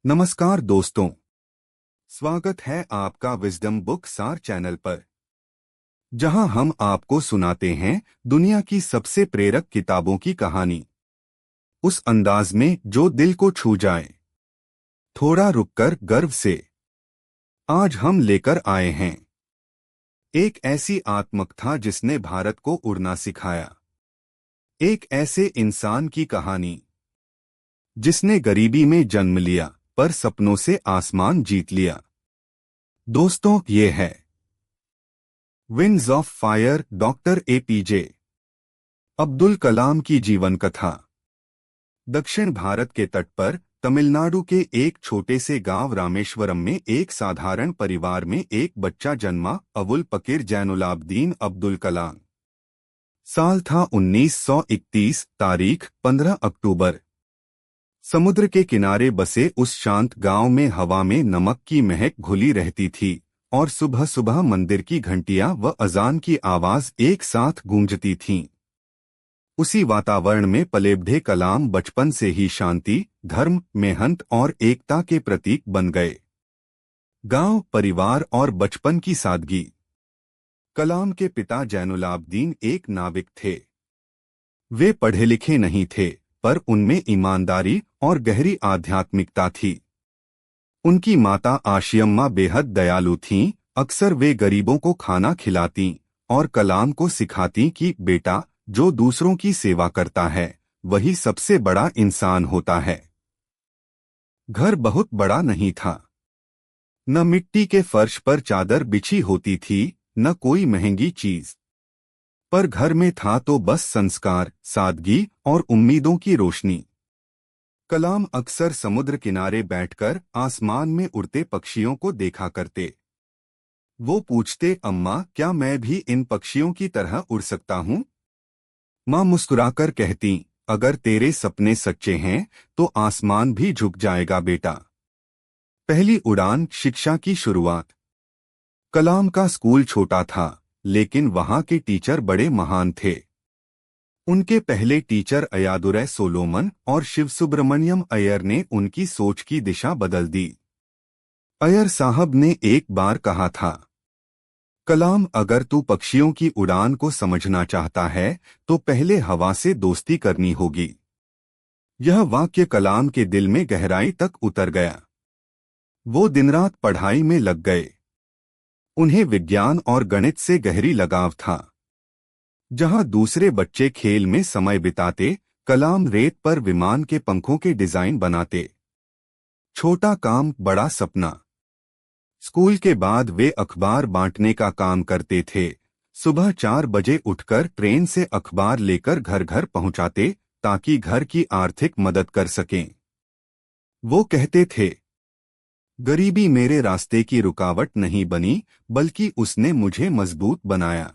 नमस्कार दोस्तों, स्वागत है आपका विजडम बुक सार चैनल पर, जहां हम आपको सुनाते हैं दुनिया की सबसे प्रेरक किताबों की कहानी, उस अंदाज में जो दिल को छू जाए। थोड़ा रुककर गर्व से आज हम लेकर आए हैं एक ऐसी आत्मकथा जिसने भारत को उड़ना सिखाया। एक ऐसे इंसान की कहानी जिसने गरीबी में जन्म लिया पर सपनों से आसमान जीत लिया। दोस्तों, ये है wings of fire, doctor APJ Abdul Kalam की जीवन कथा। दक्षिण भारत के तट पर तमिलनाडु के एक छोटे से गांव रामेश्वरम में एक साधारण परिवार में एक बच्चा जन्मा, अबुल पकीर जैनुलाब्दीन अब्दुल कलाम। साल था 1931, तारीख 15 अक्टूबर। समुद्र के किनारे बसे उस शांत गांव में हवा में नमक की महक घुली रहती थी और सुबह सुबह मंदिर की घंटियां व अजान की आवाज एक साथ गूंजती थीं। उसी वातावरण में पले बढ़े कलाम बचपन से ही शांति, धर्म, मेहनत और एकता के प्रतीक बन गए। गांव, परिवार और बचपन की सादगी। कलाम के पिता जैनुलाब्दीन एक नाविक थे। वे पढ़े लिखे नहीं थे, पर उनमें ईमानदारी और गहरी आध्यात्मिकता थी। उनकी माता आशियम्मा बेहद दयालु थीं। अक्सर वे गरीबों को खाना खिलातीं और कलाम को सिखातीं कि बेटा, जो दूसरों की सेवा करता है वही सबसे बड़ा इंसान होता है। घर बहुत बड़ा नहीं था। न मिट्टी के फर्श पर चादर बिछी होती थी, न कोई महंगी चीज। पर घर में था तो बस संस्कार, सादगी और उम्मीदों की रोशनी। कलाम अक्सर समुद्र किनारे बैठकर आसमान में उड़ते पक्षियों को देखा करते। वो पूछते, अम्मा, क्या मैं भी इन पक्षियों की तरह उड़ सकता हूँ? माँ मुस्कुराकर कहती, अगर तेरे सपने सच्चे हैं तो आसमान भी झुक जाएगा बेटा। पहली उड़ान, शिक्षा की शुरुआत। कलाम का स्कूल छोटा था, लेकिन वहाँ के टीचर बड़े महान थे। उनके पहले टीचर अयादुरै सोलोमन और शिवसुब्रमण्यम अय्यर ने उनकी सोच की दिशा बदल दी। अय्यर साहब ने एक बार कहा था, कलाम, अगर तू पक्षियों की उड़ान को समझना चाहता है तो पहले हवा से दोस्ती करनी होगी। यह वाक्य कलाम के दिल में गहराई तक उतर गया। वो दिन रात पढ़ाई में लग गए। उन्हें विज्ञान और गणित से गहरी लगाव था। जहां दूसरे बच्चे खेल में समय बिताते, कलाम रेत पर विमान के पंखों के डिजाइन बनाते। छोटा काम, बड़ा सपना। स्कूल के बाद वे अखबार बांटने का काम करते थे। सुबह 4 बजे उठकर ट्रेन से अखबार लेकर घर घर पहुंचाते ताकि घर की आर्थिक मदद कर सकें। वो कहते थे, गरीबी मेरे रास्ते की रुकावट नहीं बनी, बल्कि उसने मुझे मजबूत बनाया।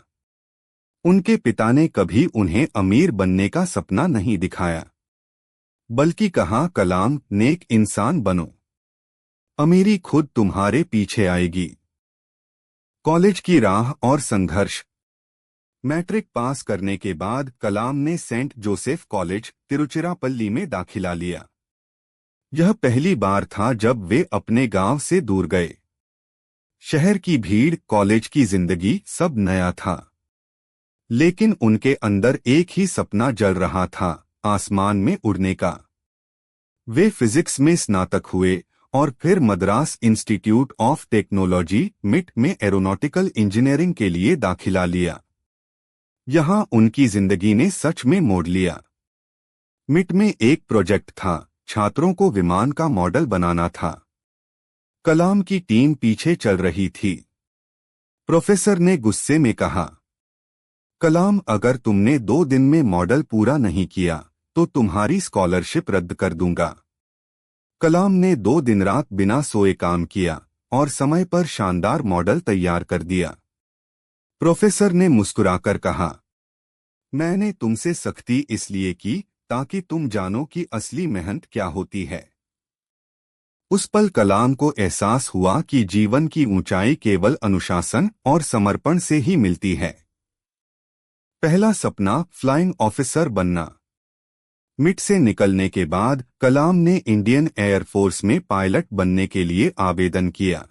उनके पिता ने कभी उन्हें अमीर बनने का सपना नहीं दिखाया, बल्कि कहा, कलाम, नेक इंसान बनो, अमीरी खुद तुम्हारे पीछे आएगी। कॉलेज की राह और संघर्ष। मैट्रिक पास करने के बाद कलाम ने सेंट जोसेफ कॉलेज, तिरुचिरापल्ली में दाखिला लिया। यह पहली बार था जब वे अपने गांव से दूर गए। शहर की भीड़, कॉलेज की जिंदगी, सब नया था। लेकिन उनके अंदर एक ही सपना जल रहा था, आसमान में उड़ने का। वे फिजिक्स में स्नातक हुए और फिर मद्रास इंस्टीट्यूट ऑफ टेक्नोलॉजी, मिट में एरोनॉटिकल इंजीनियरिंग के लिए दाखिला लिया। यहां उनकी जिंदगी ने सच में मोड़ लिया। मिट में एक प्रोजेक्ट था, छात्रों को विमान का मॉडल बनाना था। कलाम की टीम पीछे चल रही थी। प्रोफेसर ने गुस्से में कहा, कलाम, अगर तुमने 2 दिन में मॉडल पूरा नहीं किया तो तुम्हारी स्कॉलरशिप रद्द कर दूंगा। कलाम ने 2 दिन रात बिना सोए काम किया और समय पर शानदार मॉडल तैयार कर दिया। प्रोफेसर ने मुस्कुराकर कहा, मैंने तुमसे सख्ती इसलिए की ताकि तुम जानो कि असली मेहनत क्या होती है। उस पल कलाम को एहसास हुआ कि जीवन की ऊंचाई केवल अनुशासन और समर्पण से ही मिलती है। पहला सपना, फ्लाइंग ऑफिसर बनना। मिट से निकलने के बाद कलाम ने इंडियन एयरफोर्स में पायलट बनने के लिए आवेदन किया।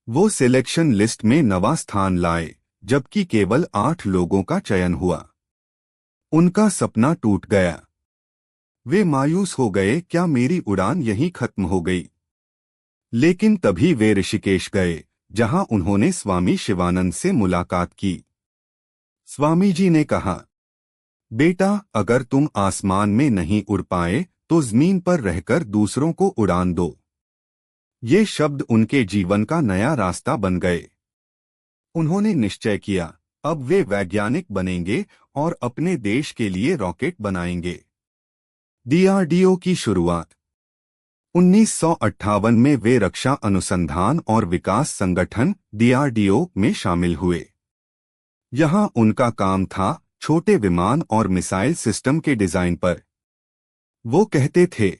वो सिलेक्शन लिस्ट में 9वां स्थान लाए, जबकि केवल 8 लोगों का चयन हुआ। उनका सपना टूट गया। वे मायूस हो गए, क्या मेरी उड़ान यहीं खत्म हो गई? लेकिन तभी वे ऋषिकेश गए, जहां उन्होंने स्वामी शिवानंद से मुलाकात की। स्वामी जी ने कहा, बेटा, अगर तुम आसमान में नहीं उड़ पाए तो जमीन पर रहकर दूसरों को उड़ान दो। ये शब्द उनके जीवन का नया रास्ता बन गए। उन्होंने निश्चय किया, अब वे वैज्ञानिक बनेंगे और अपने देश के लिए रॉकेट बनाएंगे। डीआरडीओ की शुरुआत 1958 में वे रक्षा अनुसंधान और विकास संगठन डीआरडीओ में शामिल हुए। यहां उनका काम था छोटे विमान और मिसाइल सिस्टम के डिजाइन पर। वो कहते थे,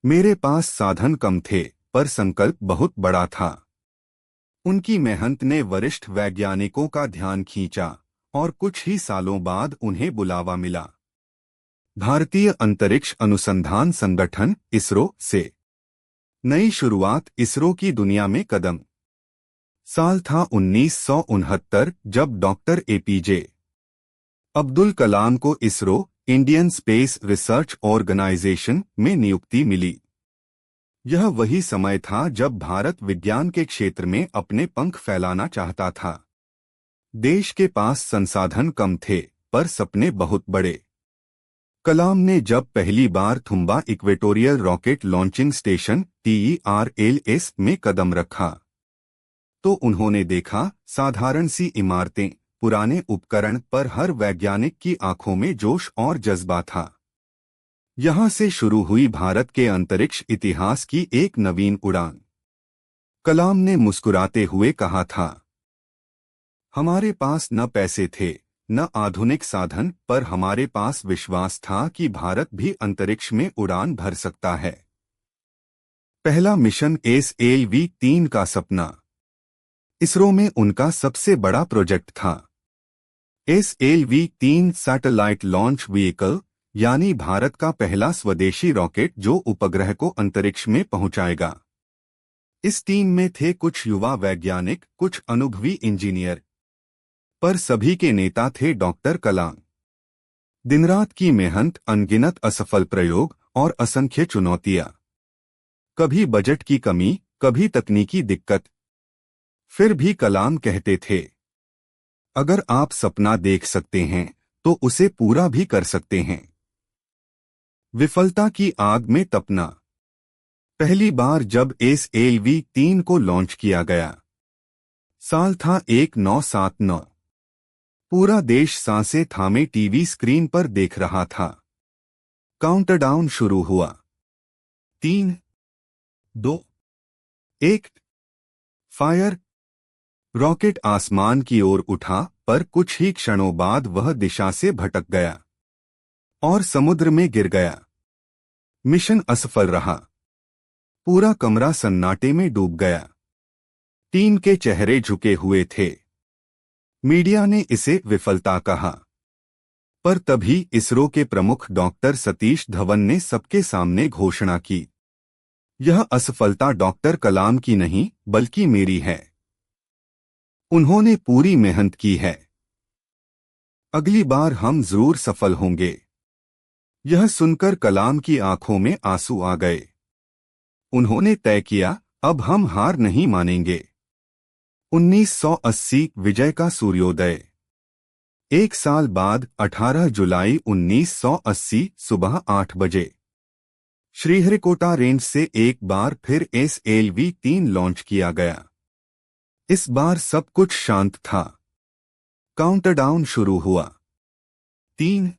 मेरे पास साधन कम थे पर संकल्प बहुत बड़ा था। उनकी मेहनत ने वरिष्ठ वैज्ञानिकों का ध्यान खींचा और कुछ ही सालों बाद उन्हें बुलावा मिला। भारतीय अंतरिक्ष अनुसंधान संगठन इसरो से। नई शुरुआत इसरो की दुनिया में कदम। साल था 1969 जब डॉक्टर एपीजे अब्दुल कलाम को ISRO Indian space research organisation में नियुक्ति मिली। यह वही समय था जब भारत विज्ञान के क्षेत्र में अपने पंख फैलाना चाहता था। देश के पास संसाधन कम थे पर सपने बहुत बड़े। कलाम ने जब पहली बार Thumba equatorial rocket launching station TERLS में कदम रखा तो उन्होंने देखा, साधारण सी इमारतें, पुराने उपकरण, पर हर वैज्ञानिक की आंखों में जोश और जज्बा था। यहां से शुरू हुई भारत के अंतरिक्ष इतिहास की एक नवीन उड़ान। कलाम ने मुस्कुराते हुए कहा था, हमारे पास न पैसे थे न आधुनिक साधन, पर हमारे पास विश्वास था कि भारत भी अंतरिक्ष में उड़ान भर सकता है। पहला मिशन SLV-3 का सपना इसरो में उनका सबसे बड़ा प्रोजेक्ट था। SLV-3 सैटेलाइट लॉन्च व्हीकल, यानी भारत का पहला स्वदेशी रॉकेट जो उपग्रह को अंतरिक्ष में पहुंचाएगा। इस टीम में थे कुछ युवा वैज्ञानिक, कुछ अनुभवी इंजीनियर, पर सभी के नेता थे डॉक्टर कलाम। दिनरात की मेहनत, अनगिनत असफल प्रयोग और असंख्य चुनौतियां। कभी बजट की कमी, कभी तकनीकी दिक्कत। फिर भी कलाम कहते थे, अगर आप सपना देख सकते हैं तो उसे पूरा भी कर सकते हैं। विफलता की आग में तपना। पहली बार जब SLV-3 को लॉन्च किया गया, साल था 1979। पूरा देश सांसें थामे टीवी स्क्रीन पर देख रहा था। काउंटडाउन शुरू हुआ। 3, 2, 1, फायर। रॉकेट आसमान की ओर उठा, पर कुछ ही क्षणों बाद वह दिशा से भटक गया और समुद्र में गिर गया। मिशन असफल रहा। पूरा कमरा सन्नाटे में डूब गया। टीम के चेहरे झुके हुए थे। मीडिया ने इसे विफलता कहा, पर तभी इसरो के प्रमुख डॉक्टर सतीश धवन ने सबके सामने घोषणा की, यह असफलता डॉक्टर कलाम की नहीं बल्कि मेरी है। उन्होंने पूरी मेहनत की है। अगली बार हम जरूर सफल होंगे। यह सुनकर कलाम की आंखों में आंसू आ गए। उन्होंने तय किया, अब हम हार नहीं मानेंगे। 1980 विजय का सूर्योदय। एक साल बाद 18 जुलाई 1980 सुबह 8 बजे श्रीहरिकोटा रेंज से एक बार फिर SLV-3 लॉन्च किया गया। इस बार सब कुछ शांत था। काउंटडाउन शुरू हुआ। 3,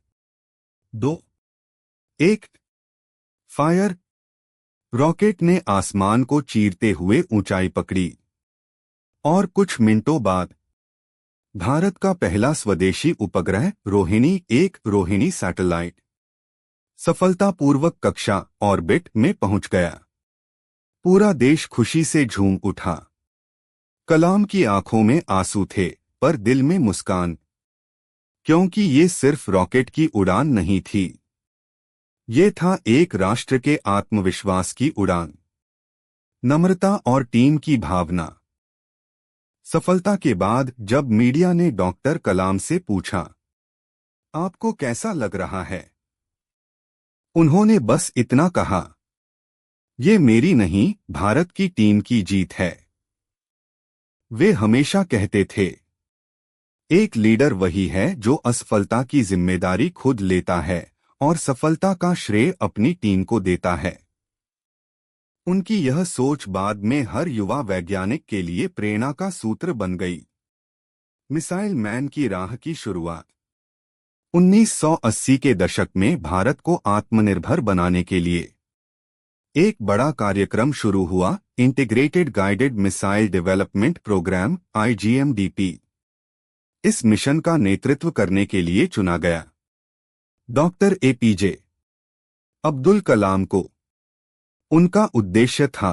2, 1, फायर। रॉकेट ने आसमान को चीरते हुए ऊंचाई पकड़ी और कुछ मिनटों बाद भारत का पहला स्वदेशी उपग्रह रोहिणी-1 रोहिणी सैटेलाइट सफलतापूर्वक कक्षा ऑर्बिट में पहुंच गया। पूरा देश खुशी से झूम उठा। कलाम की आंखों में आंसू थे पर दिल में मुस्कान, क्योंकि ये सिर्फ रॉकेट की उड़ान नहीं थी, ये था एक राष्ट्र के आत्मविश्वास की उड़ान, नम्रता और टीम की भावना। सफलता के बाद जब मीडिया ने डॉक्टर कलाम से पूछा, आपको कैसा लग रहा है, उन्होंने बस इतना कहा, ये मेरी नहीं, भारत की टीम की जीत है। वे हमेशा कहते थे, एक लीडर वही है जो असफलता की जिम्मेदारी खुद लेता है और सफलता का श्रेय अपनी टीम को देता है। उनकी यह सोच बाद में हर युवा वैज्ञानिक के लिए प्रेरणा का सूत्र बन गई। मिसाइल मैन की राह की शुरुआत 1980 के दशक में भारत को आत्मनिर्भर बनाने के लिए एक बड़ा कार्यक्रम शुरू हुआ, integrated guided missile development programme IGMDP। इस मिशन का नेतृत्व करने के लिए चुना गया डॉक्टर APJ अब्दुल कलाम को। उनका उद्देश्य था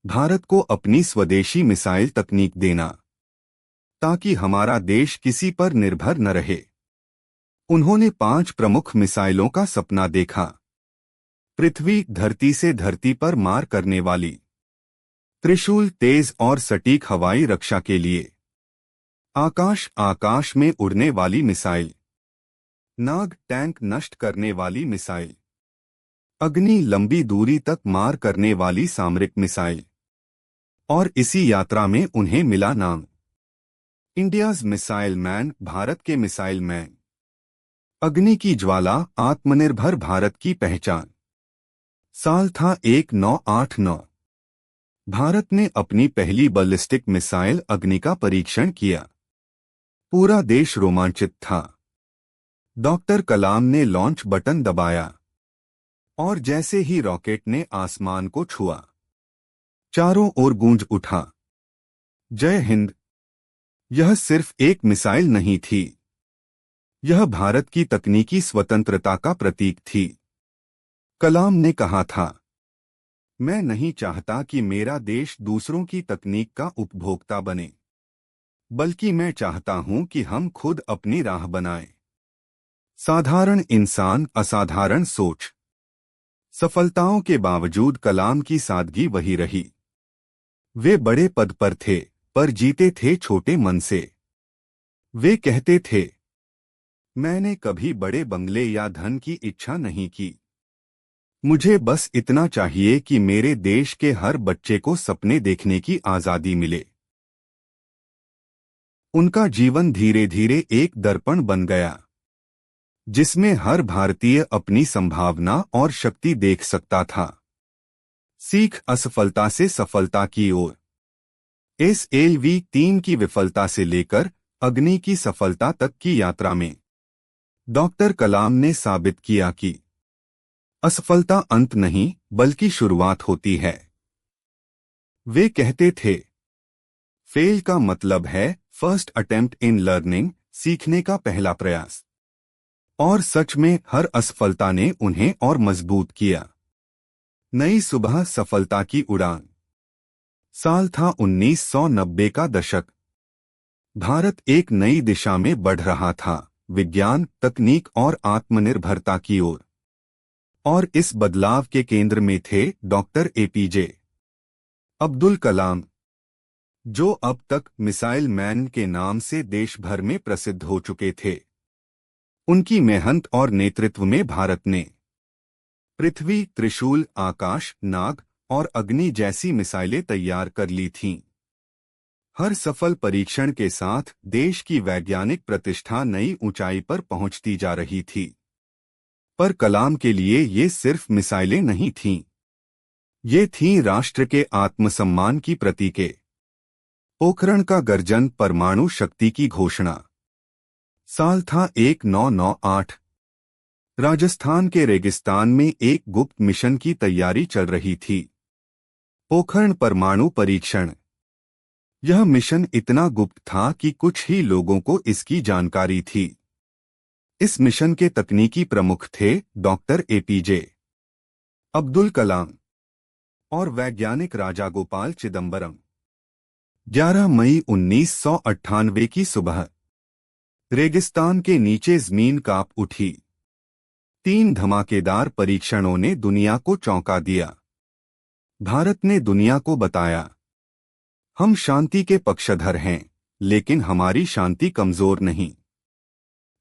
भारत को अपनी स्वदेशी मिसाइल तकनीक देना, ताकि हमारा देश किसी पर निर्भर न रहे। उन्होंने 5 प्रमुख मिसाइलों का सपना देखा। पृथ्वी धरती से धरती पर मार करने वाली, त्रिशूल तेज और सटीक हवाई रक्षा के लिए, आकाश में उड़ने वाली मिसाइल, नाग टैंक नष्ट करने वाली मिसाइल, अग्नि लंबी दूरी तक मार करने वाली सामरिक मिसाइल। और इसी यात्रा में उन्हें मिला नाम इंडियाज मिसाइल मैन, भारत के मिसाइल मैन। अग्नि की ज्वाला, आत्मनिर्भर भारत की पहचान। साल था 1989। भारत ने अपनी पहली बैलिस्टिक मिसाइल अग्नि का परीक्षण किया। पूरा देश रोमांचित था। डॉक्टर कलाम ने लॉन्च बटन दबाया और जैसे ही रॉकेट ने आसमान को छुआ, चारों ओर गूंज उठा, जय हिंद। यह सिर्फ एक मिसाइल नहीं थी, यह भारत की तकनीकी स्वतंत्रता का प्रतीक थी। कलाम ने कहा था, मैं नहीं चाहता कि मेरा देश दूसरों की तकनीक का उपभोक्ता बने, बल्कि मैं चाहता हूं कि हम खुद अपनी राह बनाएं। साधारण इंसान, असाधारण सोच। सफलताओं के बावजूद कलाम की सादगी वही रही। वे बड़े पद पर थे, पर जीते थे छोटे मन से। वे कहते थे, मैंने कभी बड़े बंगले या धन की इच्छा नहीं की। मुझे बस इतना चाहिए कि मेरे देश के हर बच्चे को सपने देखने की आजादी मिले। उनका जीवन धीरे धीरे एक दर्पण बन गया, जिसमें हर भारतीय अपनी संभावना और शक्ति देख सकता था। सीख, असफलता से सफलता की ओर। SLV-3 की विफलता से लेकर अग्नि की सफलता तक की यात्रा में डॉक्टर कलाम ने साबित किया कि असफलता अंत नहीं, बल्कि शुरुआत होती है। वे कहते थे, फेल का मतलब है फर्स्ट अटेम्प्ट इन लर्निंग, सीखने का पहला प्रयास। और सच में हर असफलता ने उन्हें और मजबूत किया। नई सुबह, सफलता की उड़ान। साल था 1990 का दशक। भारत एक नई दिशा में बढ़ रहा था, विज्ञान, तकनीक और आत्मनिर्भरता की ओर। और इस बदलाव के केंद्र में थे डॉक्टर APJ अब्दुल कलाम, जो अब तक मिसाइल मैन के नाम से देश भर में प्रसिद्ध हो चुके थे। उनकी मेहनत और नेतृत्व में भारत ने पृथ्वी, त्रिशूल, आकाश, नाग और अग्नि जैसी मिसाइलें तैयार कर ली थीं। हर सफल परीक्षण के साथ देश की वैज्ञानिक प्रतिष्ठा नई ऊंचाई पर पहुंचती जा रही थी। पर कलाम के लिए ये सिर्फ मिसाइलें नहीं थीं, ये थीं राष्ट्र के आत्मसम्मान की प्रतीकें। पोखरण का गर्जन, परमाणु शक्ति की घोषणा। साल था 1998। राजस्थान के रेगिस्तान में एक गुप्त मिशन की तैयारी चल रही थी, पोखरण परमाणु परीक्षण। यह मिशन इतना गुप्त था कि कुछ ही लोगों को इसकी जानकारी थी। इस मिशन के तकनीकी प्रमुख थे डॉक्टर APJ अब्दुल कलाम और वैज्ञानिक राजागोपाल चिदंबरम। 11 मई 1998 की सुबह रेगिस्तान के नीचे जमीन कांप उठी। 3 धमाकेदार परीक्षणों ने दुनिया को चौंका दिया। भारत ने दुनिया को बताया, हम शांति के पक्षधर हैं, लेकिन हमारी शांति कमजोर नहीं।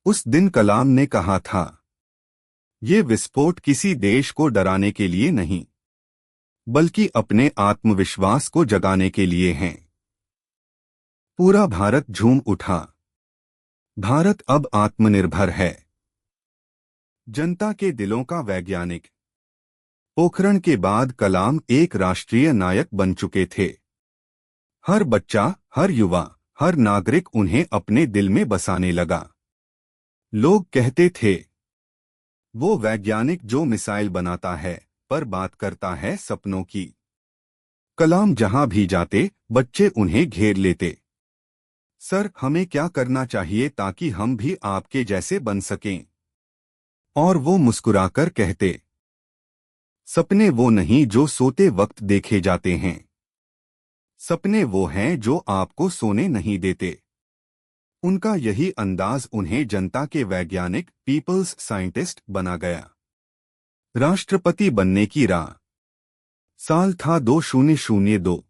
उस दिन कलाम ने कहा था, ये विस्फोट किसी देश को डराने के लिए नहीं, बल्कि अपने आत्मविश्वास को जगाने के लिए हैं। पूरा भारत झूम उठा। भारत अब आत्मनिर्भर है। जनता के दिलों का वैज्ञानिक। पोखरण के बाद कलाम एक राष्ट्रीय नायक बन चुके थे। हर बच्चा, हर युवा, हर नागरिक उन्हें अपने दिल में बसाने लगा। लोग कहते थे, वो वैज्ञानिक जो मिसाइल बनाता है पर बात करता है सपनों की। कलाम जहां भी जाते, बच्चे उन्हें घेर लेते। सर, हमें क्या करना चाहिए ताकि हम भी आपके जैसे बन सकें? और वो मुस्कुराकर कहते, सपने वो नहीं जो सोते वक्त देखे जाते हैं। सपने वो हैं जो आपको सोने नहीं देते। उनका यही अंदाज उन्हें जनता के वैज्ञानिक, पीपल्स साइंटिस्ट बना गया। राष्ट्रपति बनने की राह। साल था 2002।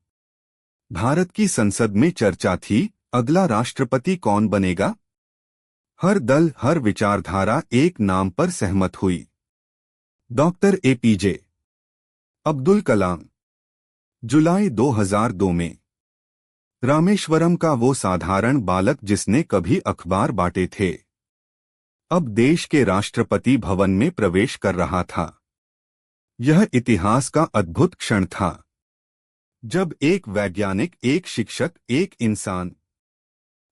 भारत की संसद में चर्चा थी, अगला राष्ट्रपति कौन बनेगा? हर दल, हर विचारधारा एक नाम पर सहमत हुई। डॉक्टर एपीजे अब्दुल कलाम। जुलाई 2002 में। रामेश्वरम का वो साधारण बालक जिसने कभी अखबार बांटे थे, अब देश के राष्ट्रपति भवन में प्रवेश कर रहा था। यह इतिहास का अद्भुत क्षण था, जब एक वैज्ञानिक, एक शिक्षक, एक इंसान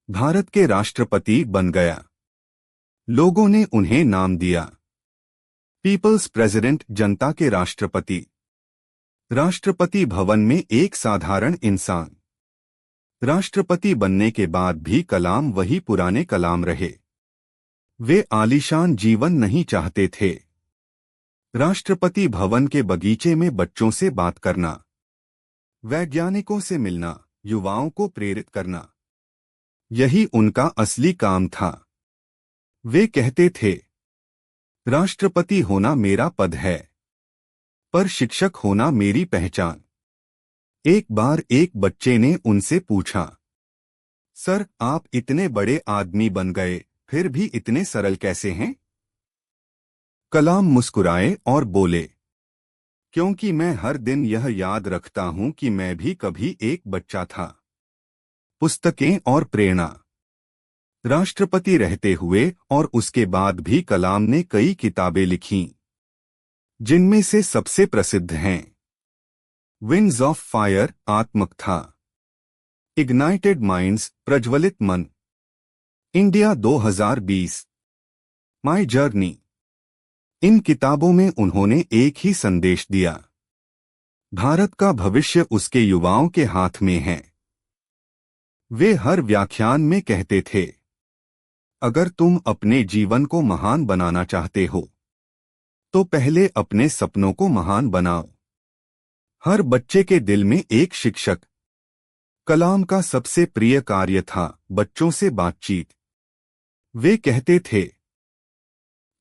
भारत के राष्ट्रपति बन गया। लोगों ने उन्हें नाम दिया, पीपल्स प्रेसिडेंट, जनता के राष्ट्रपति। राष्ट्रपति भवन में एक साधारण इंसान। राष्ट्रपति बनने के बाद भी कलाम वही पुराने कलाम रहे। वे आलीशान जीवन नहीं चाहते थे। राष्ट्रपति भवन के बगीचे में बच्चों से बात करना, वैज्ञानिकों से मिलना, युवाओं को प्रेरित करना, यही उनका असली काम था। वे कहते थे, राष्ट्रपति होना मेरा पद है, पर शिक्षक होना मेरी पहचान। एक बार एक बच्चे ने उनसे पूछा, सर, आप इतने बड़े आदमी बन गए, फिर भी इतने सरल कैसे हैं? कलाम मुस्कुराए और बोले, क्योंकि मैं हर दिन यह याद रखता हूं कि मैं भी कभी एक बच्चा था। पुस्तकें और प्रेरणा। राष्ट्रपति रहते हुए और उसके बाद भी कलाम ने कई किताबें लिखीं, जिनमें से सबसे प्रसिद्ध हैं विंग्स ऑफ फायर, आत्मकथा, इग्नाइटेड माइंड्स, प्रज्वलित मन, इंडिया 2020, माई जर्नी। इन किताबों में उन्होंने एक ही संदेश दिया, भारत का भविष्य उसके युवाओं के हाथ में है। वे हर व्याख्यान में कहते थे, अगर तुम अपने जीवन को महान बनाना चाहते हो, तो पहले अपने सपनों को महान बनाओ। हर बच्चे के दिल में एक शिक्षक। कलाम का सबसे प्रिय कार्य था बच्चों से बातचीत। वे कहते थे,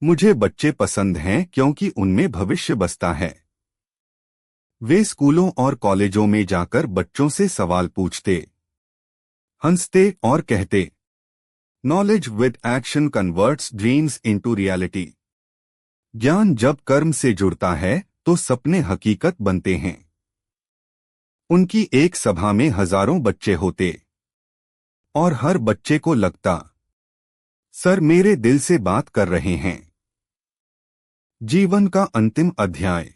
मुझे बच्चे पसंद हैं क्योंकि उनमें भविष्य बसता है। वे स्कूलों और कॉलेजों में जाकर बच्चों से सवाल पूछते, हंसते और कहते, knowledge with action converts dreams into reality. ज्ञान जब कर्म से जुड़ता है तो सपने हकीकत बनते हैं। उनकी एक सभा में हजारों बच्चे होते और हर बच्चे को लगता, सर मेरे दिल से बात कर रहे हैं। जीवन का अंतिम अध्याय।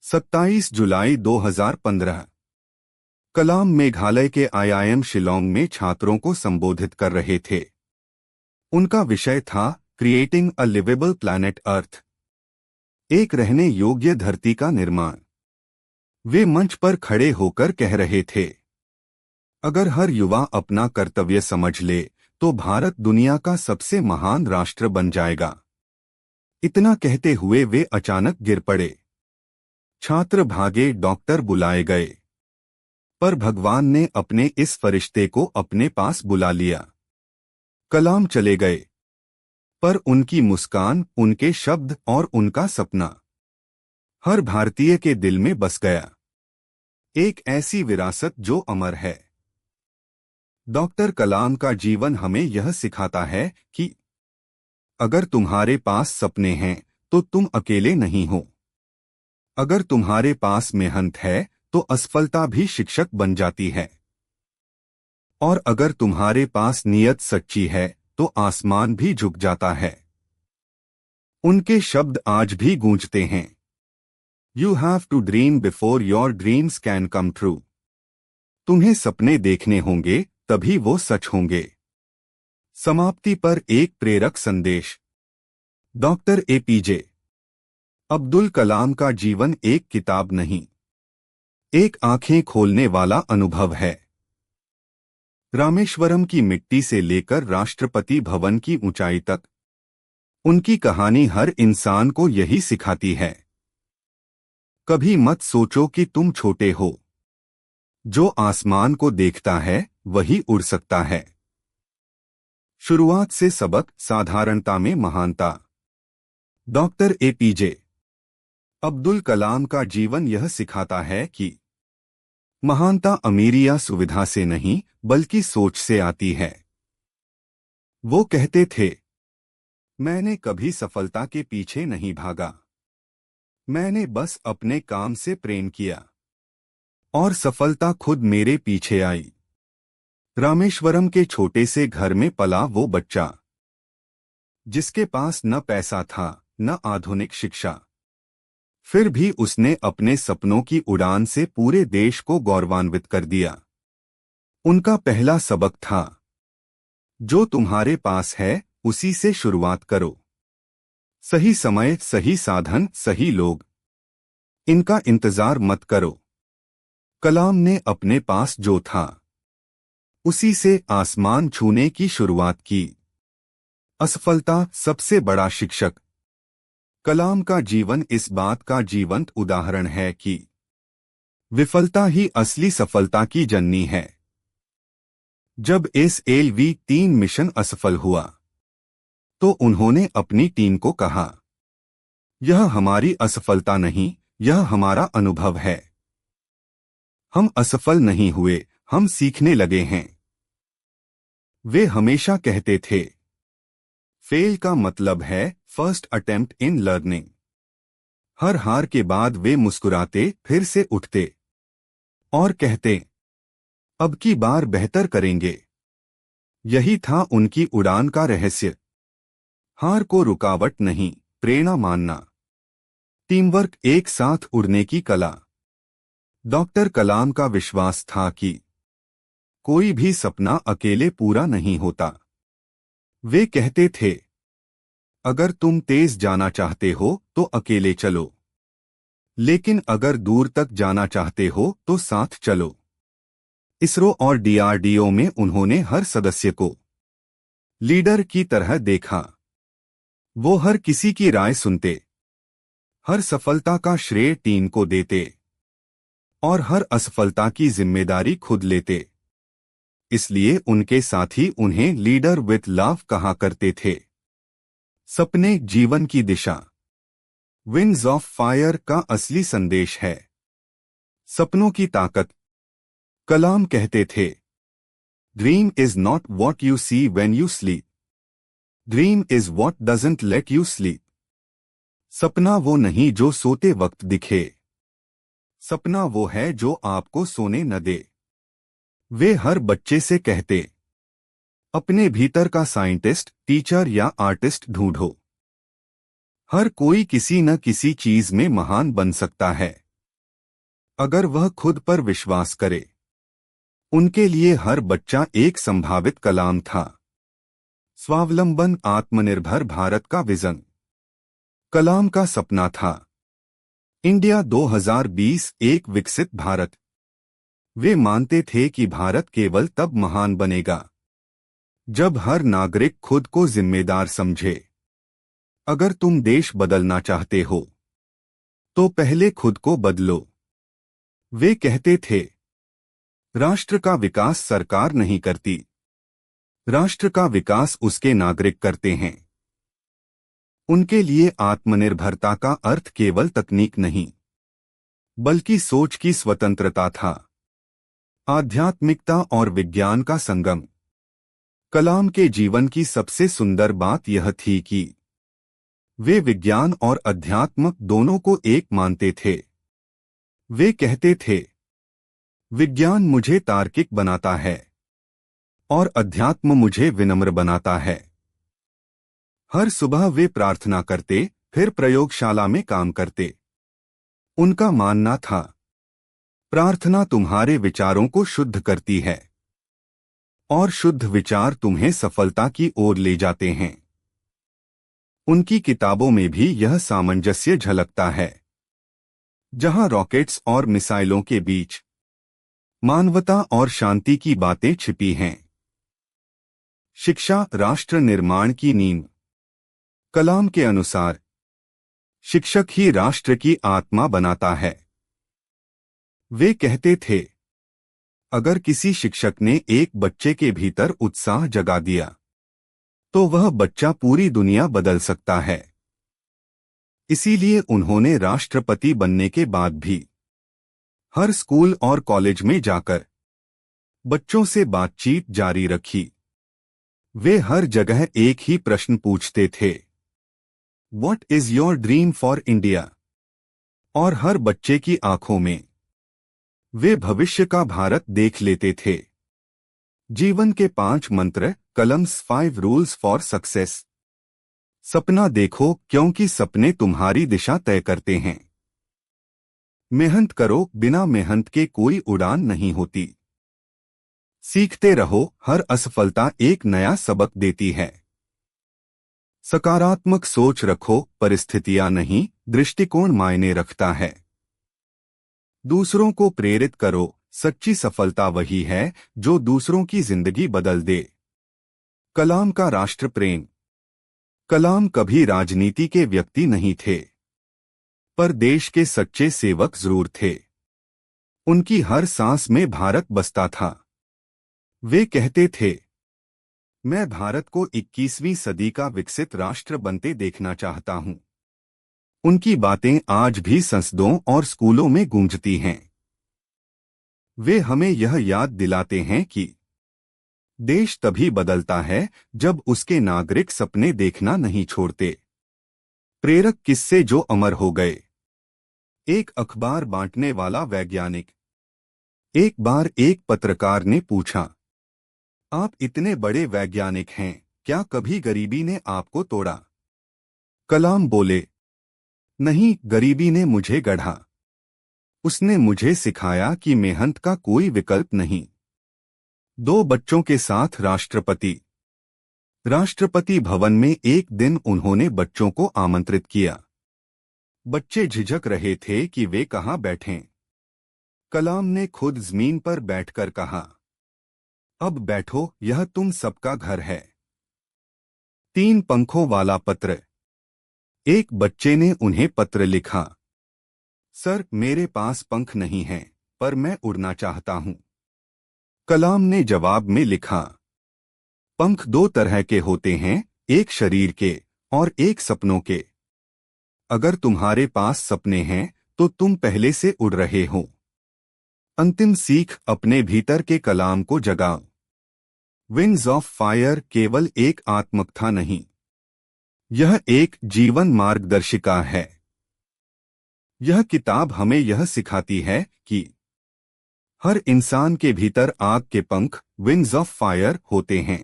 27 जुलाई 2015। कलाम मेघालय के आईआईएम शिलोंग में छात्रों को संबोधित कर रहे थे। उनका विषय था creating a liveable planet earth, एक रहने योग्य धरती का निर्माण। वे मंच पर खड़े होकर कह रहे थे, अगर हर युवा अपना कर्तव्य समझ ले तो भारत दुनिया का सबसे महान राष्ट्र बन जाएगा। इतना कहते हुए वे अचानक गिर पड़े। छात्र भागे, डॉक्टर बुलाए गए, पर भगवान ने अपने इस फरिश्ते को अपने पास बुला लिया। कलाम चले गए, पर उनकी मुस्कान, उनके शब्द और उनका सपना हर भारतीय के दिल में बस गया। एक ऐसी विरासत जो अमर है। डॉक्टर कलाम का जीवन हमें यह सिखाता है कि अगर तुम्हारे पास सपने हैं तो तुम अकेले नहीं हो। अगर तुम्हारे पास मेहनत है तो असफलता भी शिक्षक बन जाती है। और अगर तुम्हारे पास नीयत सच्ची है तो आसमान भी झुक जाता है। उनके शब्द आज भी गूंजते हैं। You have to dream before your dreams can come true. तुम्हें सपने देखने होंगे, तभी वो सच होंगे। समाप्ति पर एक प्रेरक संदेश। डॉक्टर एपीजे अब्दुल कलाम का जीवन एक किताब नहीं, एक आंखें खोलने वाला अनुभव है। रामेश्वरम की मिट्टी से लेकर राष्ट्रपति भवन की ऊंचाई तक उनकी कहानी हर इंसान को यही सिखाती है। कभी मत सोचो कि तुम छोटे हो। जो आसमान को देखता है वही उड़ सकता है। शुरुआत से सबक, साधारणता में महानता। डॉक्टर एपीजे अब्दुल कलाम का जीवन यह सिखाता है कि महानता अमीरी या सुविधा से नहीं बल्कि सोच से आती है। वो कहते थे, मैंने कभी सफलता के पीछे नहीं भागा, मैंने बस अपने काम से प्रेम किया और सफलता खुद मेरे पीछे आई। रामेश्वरम के छोटे से घर में पला वो बच्चा जिसके पास न पैसा था न आधुनिक शिक्षा, फिर भी उसने अपने सपनों की उड़ान से पूरे देश को गौरवान्वित कर दिया। उनका पहला सबक था, जो तुम्हारे पास है उसी से शुरुआत करो। सही समय, सही साधन, सही लोग, इनका इंतजार मत करो। कलाम ने अपने पास जो था उसी से आसमान छूने की शुरुआत की। असफलता सबसे बड़ा शिक्षक। कलाम का जीवन इस बात का जीवंत उदाहरण है कि विफलता ही असली सफलता की जननी है। जब SLV-3 मिशन असफल हुआ तो उन्होंने अपनी टीम को कहा, यह हमारी असफलता नहीं, यह हमारा अनुभव है। हम असफल नहीं हुए, हम सीखने लगे हैं। वे हमेशा कहते थे, फेल का मतलब है फर्स्ट अटेम्प्ट इन लर्निंग। हर हार के बाद वे मुस्कुराते, फिर से उठते और कहते, अब की बार बेहतर करेंगे। यही था उनकी उड़ान का रहस्य। हार को रुकावट नहीं, प्रेरणा मानना। टीमवर्क, एक साथ उड़ने की कला। डॉक्टर कलाम का विश्वास था कि कोई भी सपना अकेले पूरा नहीं होता। वे कहते थे, अगर तुम तेज जाना चाहते हो तो अकेले चलो, लेकिन अगर दूर तक जाना चाहते हो तो साथ चलो। इसरो और DRDO में उन्होंने हर सदस्य को लीडर की तरह देखा। वो हर किसी की राय सुनते, हर सफलता का श्रेय टीम को देते और हर असफलता की जिम्मेदारी खुद लेते। इसलिए उनके साथी उन्हें लीडर विथ लव कहा करते थे। सपने जीवन की दिशा। विंग्स ऑफ फायर का असली संदेश है सपनों की ताकत। कलाम कहते थे, dream is not what you see when you sleep, dream is what doesn't let you sleep. सपना वो नहीं जो सोते वक्त दिखे, सपना वो है जो आपको सोने न दे। वे हर बच्चे से कहते, अपने भीतर का साइंटिस्ट, टीचर या आर्टिस्ट ढूंढो। हर कोई किसी न किसी चीज में महान बन सकता है, अगर वह खुद पर विश्वास करे। उनके लिए हर बच्चा एक संभावित कलाम था। स्वावलंबन, आत्मनिर्भर भारत का विजन। कलाम का सपना था इंडिया 2020, एक विकसित भारत। वे मानते थे कि भारत केवल तब महान बनेगा जब हर नागरिक खुद को जिम्मेदार समझे। अगर तुम देश बदलना चाहते हो तो पहले खुद को बदलो। वे कहते थे, राष्ट्र का विकास सरकार नहीं करती, राष्ट्र का विकास उसके नागरिक करते हैं। उनके लिए आत्मनिर्भरता का अर्थ केवल तकनीक नहीं, बल्कि सोच की स्वतंत्रता था। आध्यात्मिकता और विज्ञान का संगम। कलाम के जीवन की सबसे सुंदर बात यह थी कि वे विज्ञान और अध्यात्म दोनों को एक मानते थे। वे कहते थे, विज्ञान मुझे तार्किक बनाता है और अध्यात्म मुझे विनम्र बनाता है। हर सुबह वे प्रार्थना करते, फिर प्रयोगशाला में काम करते। उनका मानना था, प्रार्थना तुम्हारे विचारों को शुद्ध करती है और शुद्ध विचार तुम्हें सफलता की ओर ले जाते हैं। उनकी किताबों में भी यह सामंजस्य झलकता है। जहां रॉकेट्स और मिसाइलों के बीच मानवता और शांति की बातें छिपी हैं। शिक्षा राष्ट्र निर्माण की नींव। कलाम के अनुसार शिक्षक ही राष्ट्र की आत्मा बनाता है। वे कहते थे, अगर किसी शिक्षक ने एक बच्चे के भीतर उत्साह जगा दिया तो वह बच्चा पूरी दुनिया बदल सकता है। इसीलिए उन्होंने राष्ट्रपति बनने के बाद भी हर स्कूल और कॉलेज में जाकर बच्चों से बातचीत जारी रखी। वे हर जगह एक ही प्रश्न पूछते थे, what is your dream for India? और हर बच्चे की आंखों में वे भविष्य का भारत देख लेते थे। जीवन के 5 मंत्र। Columns 5 rules for success. सपना देखो, क्योंकि सपने तुम्हारी दिशा तय करते हैं। मेहनत करो, बिना मेहनत के कोई उड़ान नहीं होती। सीखते रहो, हर असफलता एक नया सबक देती है। सकारात्मक सोच रखो, परिस्थितियां नहीं, दृष्टिकोण मायने रखता है। दूसरों को प्रेरित करो, सच्ची सफलता वही है जो दूसरों की जिंदगी बदल दे। कलाम का राष्ट्र प्रेम। कलाम कभी राजनीति के व्यक्ति नहीं थे, पर देश के सच्चे सेवक जरूर थे। उनकी हर सांस में भारत बसता था। वे कहते थे, मैं भारत को 21वीं सदी का विकसित राष्ट्र बनते देखना चाहता हूं। उनकी बातें आज भी संसदों और स्कूलों में गूंजती हैं। वे हमें यह याद दिलाते हैं कि देश तभी बदलता है जब उसके नागरिक सपने देखना नहीं छोड़ते। प्रेरक किस्से जो अमर हो गए। एक अखबार बांटने वाला वैज्ञानिक। एक बार एक पत्रकार ने पूछा, आप इतने बड़े वैज्ञानिक हैं, क्या कभी गरीबी ने आपको तोड़ा? कलाम बोले, नहीं, गरीबी ने मुझे गढ़ा। उसने मुझे सिखाया कि मेहनत का कोई विकल्प नहीं। 2 बच्चों के साथ राष्ट्रपति। राष्ट्रपति भवन में एक दिन उन्होंने बच्चों को आमंत्रित किया। बच्चे झिझक रहे थे कि वे कहां बैठें। कलाम ने खुद जमीन पर बैठकर कहा, अब बैठो, यह तुम सबका घर है। 3 पंखों वाला पत्र। एक बच्चे ने उन्हें पत्र लिखा, सर, मेरे पास पंख नहीं हैं, पर मैं उड़ना चाहता हूं। कलाम ने जवाब में लिखा, पंख 2 तरह के होते हैं, एक शरीर के और एक सपनों के। अगर तुम्हारे पास सपने हैं तो तुम पहले से उड़ रहे हो। अंतिम सीख, अपने भीतर के कलाम को जगाओ। विंग्स ऑफ फायर केवल एक आत्मकथा नहीं, यह एक जीवन मार्गदर्शिका है। यह किताब हमें यह सिखाती है कि हर इंसान के भीतर आग के पंख, विंग्स ऑफ फायर, होते हैं,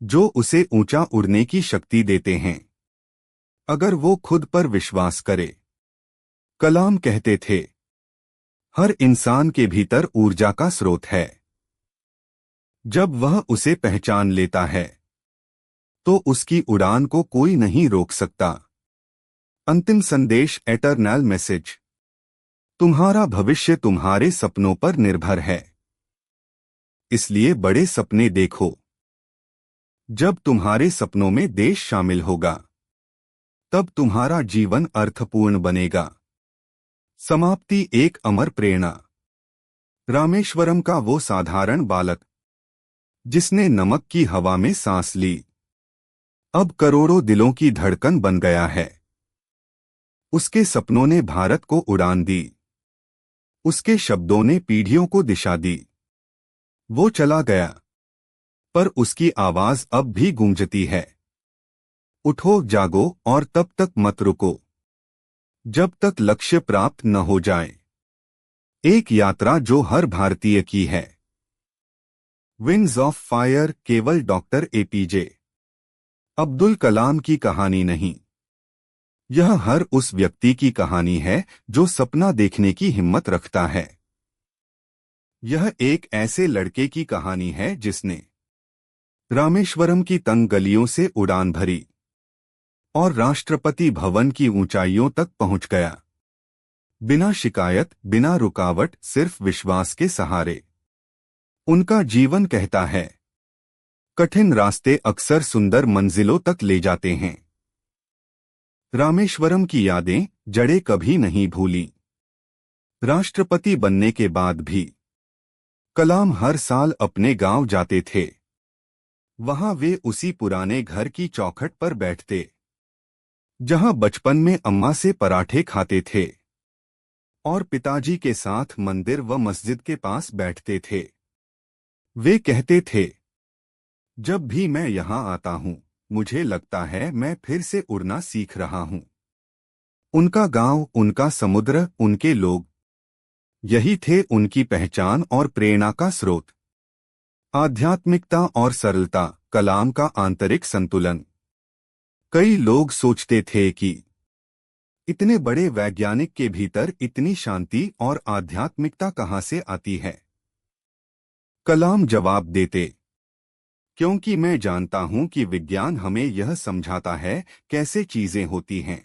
जो उसे ऊंचा उड़ने की शक्ति देते हैं, अगर वो खुद पर विश्वास करे। कलाम कहते थे, हर इंसान के भीतर ऊर्जा का स्रोत है। जब वह उसे पहचान लेता है तो उसकी उड़ान को कोई नहीं रोक सकता। अंतिम संदेश, एटर्नल मैसेज। तुम्हारा भविष्य तुम्हारे सपनों पर निर्भर है, इसलिए बड़े सपने देखो। जब तुम्हारे सपनों में देश शामिल होगा, तब तुम्हारा जीवन अर्थपूर्ण बनेगा। समाप्ति, एक अमर प्रेरणा। रामेश्वरम का वो साधारण बालक जिसने नमक की हवा में सांस ली, अब करोड़ों दिलों की धड़कन बन गया है। उसके सपनों ने भारत को उड़ान दी। उसके शब्दों ने पीढ़ियों को दिशा दी। वो चला गया, पर उसकी आवाज अब भी गूंजती है। उठो, जागो और तब तक मत रुको जब तक लक्ष्य प्राप्त न हो जाए। एक यात्रा जो हर भारतीय की है। विंग्स ऑफ फायर केवल डॉक्टर एपीजे अब्दुल कलाम की कहानी नहीं। यह हर उस व्यक्ति की कहानी है जो सपना देखने की हिम्मत रखता है। यह एक ऐसे लड़के की कहानी है जिसने रामेश्वरम की तंग गलियों से उड़ान भरी और राष्ट्रपति भवन की ऊंचाइयों तक पहुंच गया। बिना शिकायत, बिना रुकावट, सिर्फ विश्वास के सहारे। उनका जीवन कहता है, कठिन रास्ते अक्सर सुंदर मंजिलों तक ले जाते हैं। रामेश्वरम की यादें, जड़ें कभी नहीं भूली। राष्ट्रपति बनने के बाद भी कलाम हर साल अपने गांव जाते थे। वहां वे उसी पुराने घर की चौखट पर बैठते जहां बचपन में अम्मा से पराठे खाते थे और पिताजी के साथ मंदिर व मस्जिद के पास बैठते थे। वे कहते थे, जब भी मैं यहां आता हूं मुझे लगता है मैं फिर से उड़ना सीख रहा हूं। उनका गांव, उनका समुद्र, उनके लोग, यही थे उनकी पहचान और प्रेरणा का स्रोत। आध्यात्मिकता और सरलता, कलाम का आंतरिक संतुलन। कई लोग सोचते थे कि इतने बड़े वैज्ञानिक के भीतर इतनी शांति और आध्यात्मिकता कहां से आती है। कलाम जवाब देते, क्योंकि मैं जानता हूं कि विज्ञान हमें यह समझाता है कैसे चीजें होती हैं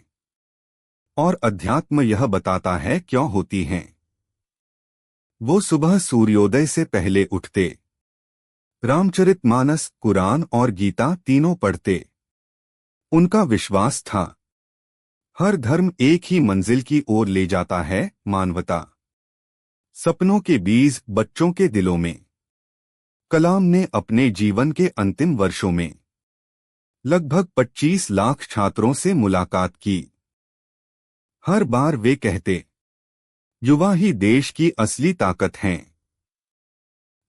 और अध्यात्म यह बताता है क्यों होती हैं। वो सुबह सूर्योदय से पहले उठते, रामचरितमानस, कुरान और गीता तीनों पढ़ते। उनका विश्वास था, हर धर्म एक ही मंजिल की ओर ले जाता है, मानवता। सपनों के बीज बच्चों के दिलों में। कलाम ने अपने जीवन के अंतिम वर्षों में लगभग 25 लाख छात्रों से मुलाकात की। हर बार वे कहते, युवा ही देश की असली ताकत हैं।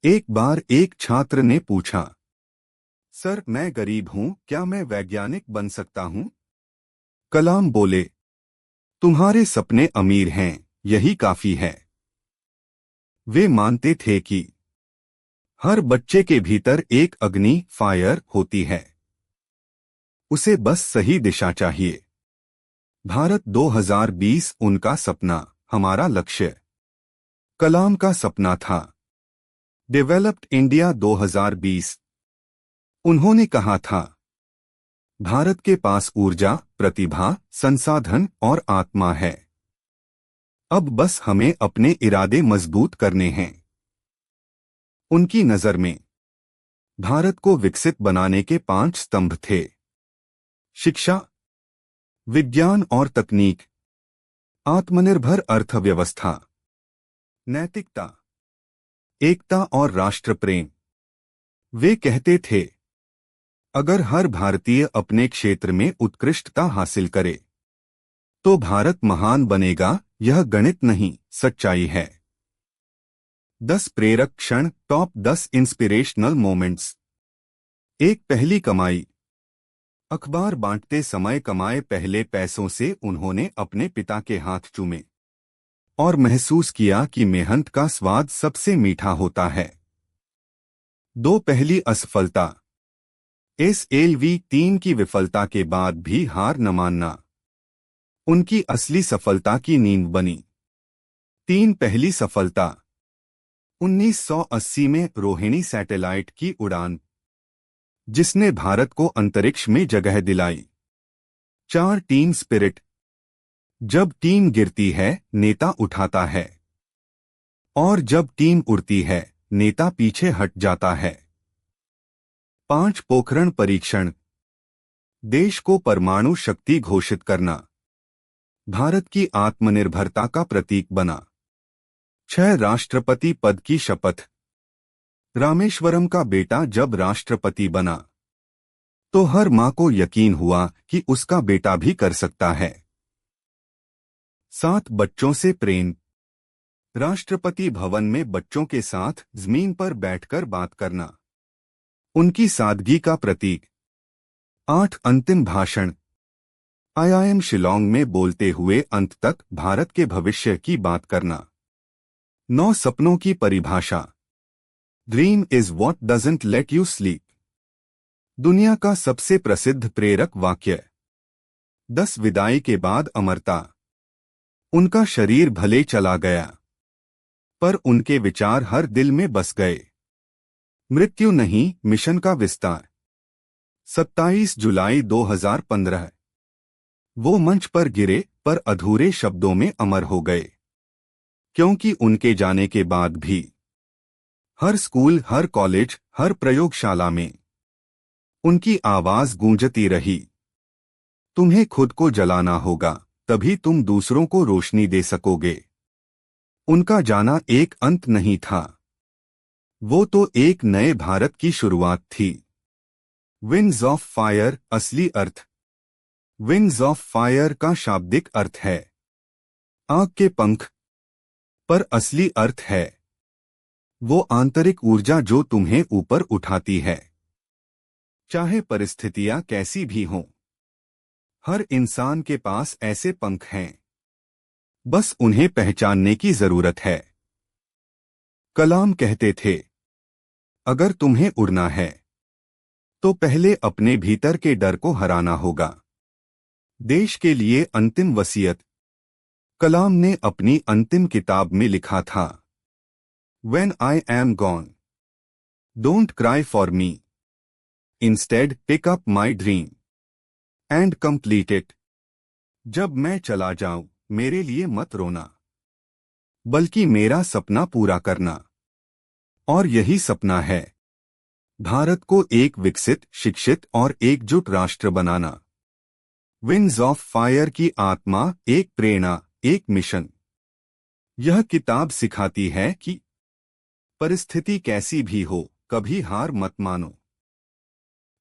एक बार एक छात्र ने पूछा, सर मैं गरीब हूं, क्या मैं वैज्ञानिक बन सकता हूं? कलाम बोले, तुम्हारे सपने अमीर हैं, यही काफी है। वे मानते थे कि हर बच्चे के भीतर एक अग्नि, फायर होती है। उसे बस सही दिशा चाहिए। भारत 2020 उनका सपना, हमारा लक्ष्य। कलाम का सपना था डेवलप्ड इंडिया 2020। उन्होंने कहा था, भारत के पास ऊर्जा, प्रतिभा, संसाधन और आत्मा है। अब बस हमें अपने इरादे मजबूत करने हैं। उनकी नजर में भारत को विकसित बनाने के 5 स्तंभ थे। शिक्षा, विज्ञान और तकनीक, आत्मनिर्भर अर्थव्यवस्था, नैतिकता, एकता और राष्ट्र प्रेम। वे कहते थे, अगर हर भारतीय अपने क्षेत्र में उत्कृष्टता हासिल करे तो भारत महान बनेगा। यह गणित नहीं, सच्चाई है। 10 प्रेरक क्षण, टॉप 10 इंस्पिरेशनल मोमेंट्स। एक, पहली कमाई। अखबार बांटते समय कमाए पहले पैसों से उन्होंने अपने पिता के हाथ चूमे और महसूस किया कि मेहनत का स्वाद सबसे मीठा होता है। 2, पहली असफलता। SLV3 की विफलता के बाद भी हार न मानना उनकी असली सफलता की नींव बनी। 3, पहली सफलता। 1980 में रोहिणी सैटेलाइट की उड़ान, जिसने भारत को अंतरिक्ष में जगह दिलाई। 4, टीम स्पिरिट। जब टीम गिरती है नेता उठाता है और जब टीम उड़ती है नेता पीछे हट जाता है। 5, पोखरण परीक्षण। देश को परमाणु शक्ति घोषित करना भारत की आत्मनिर्भरता का प्रतीक बना। 6, राष्ट्रपति पद की शपथ। रामेश्वरम का बेटा जब राष्ट्रपति बना तो हर माँ को यकीन हुआ कि उसका बेटा भी कर सकता है। 7 बच्चों से प्रेम। राष्ट्रपति भवन में बच्चों के साथ जमीन पर बैठकर बात करना उनकी सादगी का प्रतीक। 8 अंतिम भाषण। आईआईएम शिलोंग में बोलते हुए अंत तक भारत के भविष्य की बात करना। 9 सपनों की परिभाषा। Dream is what doesn't let you sleep. दुनिया का सबसे प्रसिद्ध प्रेरक वाक्य। 10 विदाई के बाद अमरता। उनका शरीर भले चला गया, पर उनके विचार हर दिल में बस गए। मृत्यु नहीं, मिशन का विस्तार। 27 जुलाई 2015। वो मंच पर गिरे, पर अधूरे शब्दों में अमर हो गए, क्योंकि उनके जाने के बाद भी हर स्कूल, हर कॉलेज, हर प्रयोगशाला में उनकी आवाज गूंजती रही। तुम्हें खुद को जलाना होगा, तभी तुम दूसरों को रोशनी दे सकोगे। उनका जाना एक अंत नहीं था, वो तो एक नए भारत की शुरुआत थी। विंग्स ऑफ फायर असली अर्थ। विंग्स ऑफ फायर का शाब्दिक अर्थ है आग के पंख, पर असली अर्थ है वो आंतरिक ऊर्जा जो तुम्हें ऊपर उठाती है, चाहे परिस्थितियां कैसी भी हों। हर इंसान के पास ऐसे पंख हैं, बस उन्हें पहचानने की जरूरत है। कलाम कहते थे, अगर तुम्हें उड़ना है तो पहले अपने भीतर के डर को हराना होगा। देश के लिए अंतिम वसीयत। कलाम ने अपनी अंतिम किताब में लिखा था, When I am gone, don't cry for me. Instead, pick up my dream and complete it. जब मैं चला जाऊं, मेरे लिए मत रोना, बल्कि मेरा सपना पूरा करना। और यही सपना है, भारत को एक विकसित, शिक्षित और एकजुट राष्ट्र बनाना। विंग्स ऑफ फायर की आत्मा, एक प्रेरणा, एक मिशन। यह किताब सिखाती है कि परिस्थिति कैसी भी हो, कभी हार मत मानो।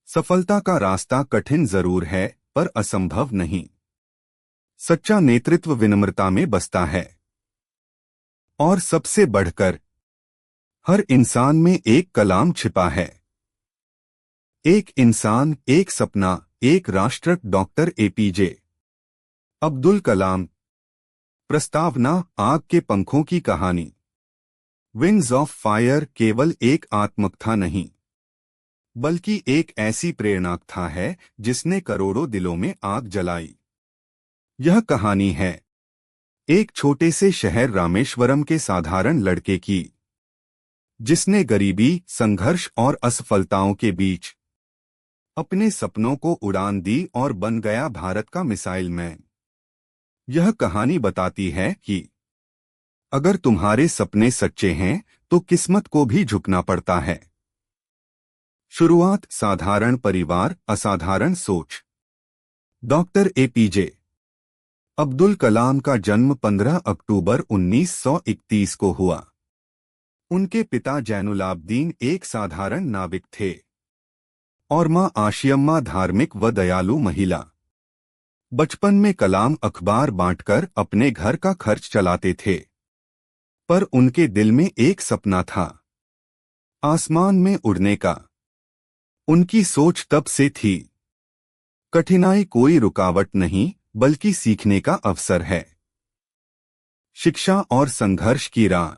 सफलता का रास्ता कठिन जरूर है, पर असंभव नहीं। सच्चा नेतृत्व विनम्रता में बसता है। और सबसे बढ़कर, हर इंसान में एक कलाम छिपा है। एक इंसान, एक सपना, एक राष्ट्र। डॉक्टर एपीजे अब्दुल कलाम। प्रस्तावना, आग के पंखों की कहानी। विंग्स ऑफ फायर केवल एक आत्मकथा नहीं, बल्कि एक ऐसी प्रेरणाकथा है जिसने करोड़ों दिलों में आग जलाई। यह कहानी है एक छोटे से शहर रामेश्वरम के साधारण लड़के की, जिसने गरीबी, संघर्ष और असफलताओं के बीच अपने सपनों को उड़ान दी और बन गया भारत का मिसाइल मैन। यह कहानी बताती है कि अगर तुम्हारे सपने सच्चे हैं तो किस्मत को भी झुकना पड़ता है। शुरुआत, साधारण परिवार, असाधारण सोच। डॉक्टर एपीजे अब्दुल कलाम का जन्म 15 अक्टूबर 1931 को हुआ। उनके पिता जैनुलाब्दीन एक साधारण नाविक थे और मां आशियम्मा धार्मिक व दयालु महिला। बचपन में कलाम अखबार बांटकर अपने घर का खर्च चलाते थे, पर उनके दिल में एक सपना था, आसमान में उड़ने का। उनकी सोच तब से थी, कठिनाई कोई रुकावट नहीं, बल्कि सीखने का अवसर है। शिक्षा और संघर्ष की राह।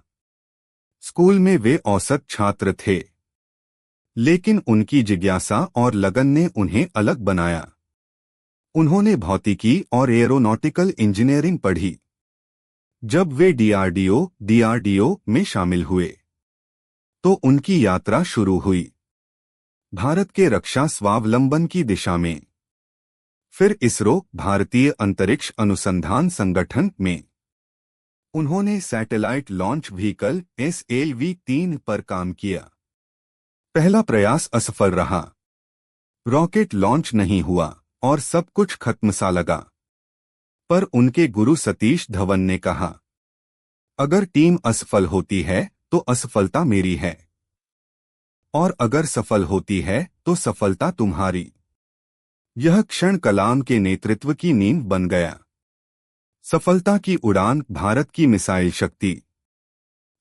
स्कूल में वे औसत छात्र थे, लेकिन उनकी जिज्ञासा और लगन ने उन्हें अलग बनाया। उन्होंने भौतिकी और एरोनॉटिकल इंजीनियरिंग पढ़ी। जब वे डीआरडीओ में शामिल हुए, तो उनकी यात्रा शुरू हुई भारत के रक्षा स्वावलंबन की दिशा में। फिर इसरो, भारतीय अंतरिक्ष अनुसंधान संगठन में उन्होंने सैटेलाइट लॉन्च व्हीकल SLV-3 पर काम किया। पहला प्रयास असफल रहा, रॉकेट लॉन्च नहीं हुआ और सब कुछ खत्म सा लगा। पर उनके गुरु सतीश धवन ने कहा, अगर टीम असफल होती है तो असफलता मेरी है, और अगर सफल होती है तो सफलता तुम्हारी। यह क्षण कलाम के नेतृत्व की नींव बन गया। सफलता की उड़ान, भारत की मिसाइल शक्ति।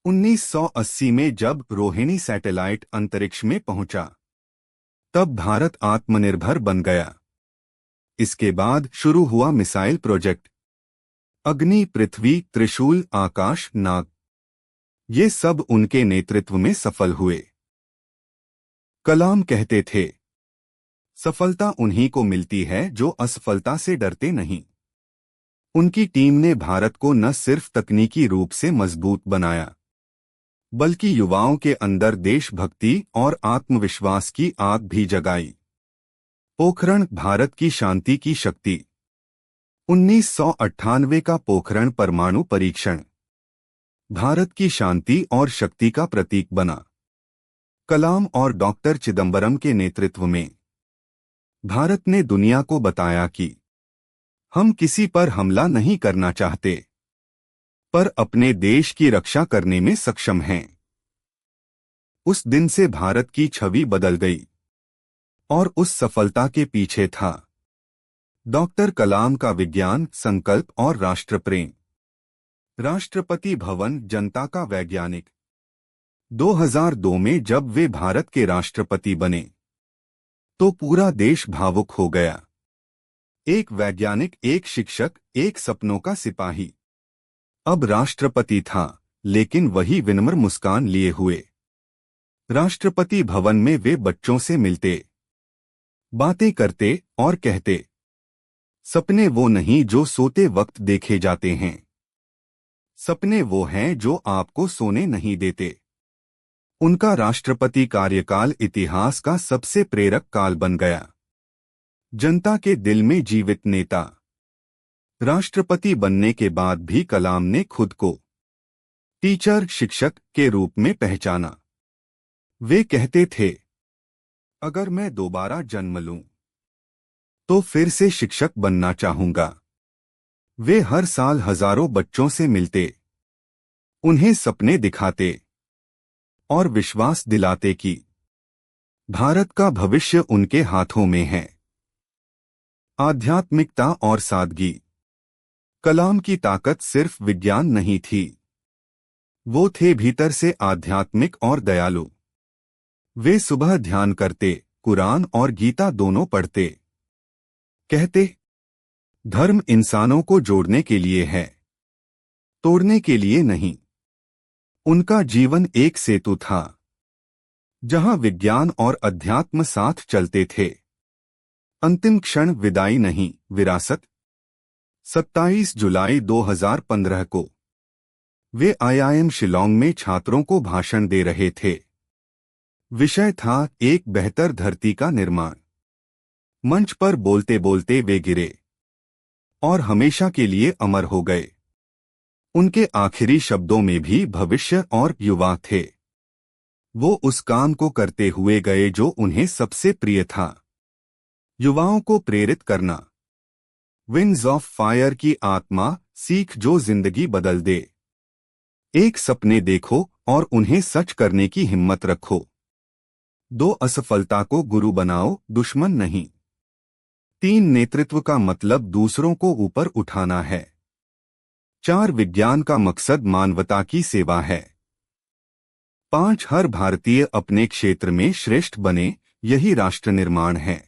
1980 में जब रोहिणी सैटेलाइट अंतरिक्ष में पहुंचा, तब भारत आत्मनिर्भर बन गया। इसके बाद शुरू हुआ मिसाइल प्रोजेक्ट अग्नि, पृथ्वी, त्रिशूल, आकाश, नाग। ये सब उनके नेतृत्व में सफल हुए। कलाम कहते थे, सफलता उन्हीं को मिलती है जो असफलता से डरते नहीं। उनकी टीम ने भारत को न सिर्फ तकनीकी रूप से मजबूत बनाया, बल्कि युवाओं के अंदर देशभक्ति और आत्मविश्वास की आग भी जगाई। पोखरण, भारत की शांति की शक्ति। 1998 का पोखरण परमाणु परीक्षण भारत की शांति और शक्ति का प्रतीक बना। कलाम और डॉक्टर चिदंबरम के नेतृत्व में भारत ने दुनिया को बताया कि हम किसी पर हमला नहीं करना चाहते, पर अपने देश की रक्षा करने में सक्षम हैं। उस दिन से भारत की छवि बदल गई और उस सफलता के पीछे था डॉक्टर कलाम का विज्ञान, संकल्प और राष्ट्र प्रेम। राष्ट्रपति भवन, जनता का वैज्ञानिक। 2002 में जब वे भारत के राष्ट्रपति बने, तो पूरा देश भावुक हो गया। एक वैज्ञानिक, एक शिक्षक, एक सपनों का सिपाही अब राष्ट्रपति था, लेकिन वही विनम्र मुस्कान लिए हुए। राष्ट्रपति भवन में वे बच्चों से मिलते, बातें करते और कहते, सपने वो नहीं जो सोते वक्त देखे जाते हैं, सपने वो हैं जो आपको सोने नहीं देते। उनका राष्ट्रपति कार्यकाल इतिहास का सबसे प्रेरक काल बन गया। जनता के दिल में जीवित नेता। राष्ट्रपति बनने के बाद भी कलाम ने खुद को टीचर, शिक्षक के रूप में पहचाना। वे कहते थे, अगर मैं दोबारा जन्म लूं, तो फिर से शिक्षक बनना चाहूंगा। वे हर साल हजारों बच्चों से मिलते, उन्हें सपने दिखाते और विश्वास दिलाते कि भारत का भविष्य उनके हाथों में है। आध्यात्मिकता और सादगी। कलाम की ताकत सिर्फ विज्ञान नहीं थी, वो थे भीतर से आध्यात्मिक और दयालु। वे सुबह ध्यान करते, कुरान और गीता दोनों पढ़ते। कहते, धर्म इंसानों को जोड़ने के लिए है, तोड़ने के लिए नहीं। उनका जीवन एक सेतु था, जहां विज्ञान और अध्यात्म साथ चलते थे। अंतिम क्षण, विदाई नहीं, विरासत। 27 जुलाई 2015 को वे IIM शिलांग में छात्रों को भाषण दे रहे थे। विषय था एक बेहतर धरती का निर्माण। मंच पर बोलते बोलते वे गिरे और हमेशा के लिए अमर हो गए। उनके आखिरी शब्दों में भी भविष्य और युवा थे। वो उस काम को करते हुए गए जो उन्हें सबसे प्रिय था, युवाओं को प्रेरित करना। विंग्स ऑफ फायर की आत्मा, सीख जो जिंदगी बदल दे। एक सपने देखो और उन्हें सच करने की हिम्मत रखो। 2 असफलता को गुरु बनाओ, दुश्मन नहीं। 3 नेतृत्व का मतलब दूसरों को ऊपर उठाना है। 4 विज्ञान का मकसद मानवता की सेवा है। 5 हर भारतीय अपने क्षेत्र में श्रेष्ठ बने, यही राष्ट्र निर्माण है।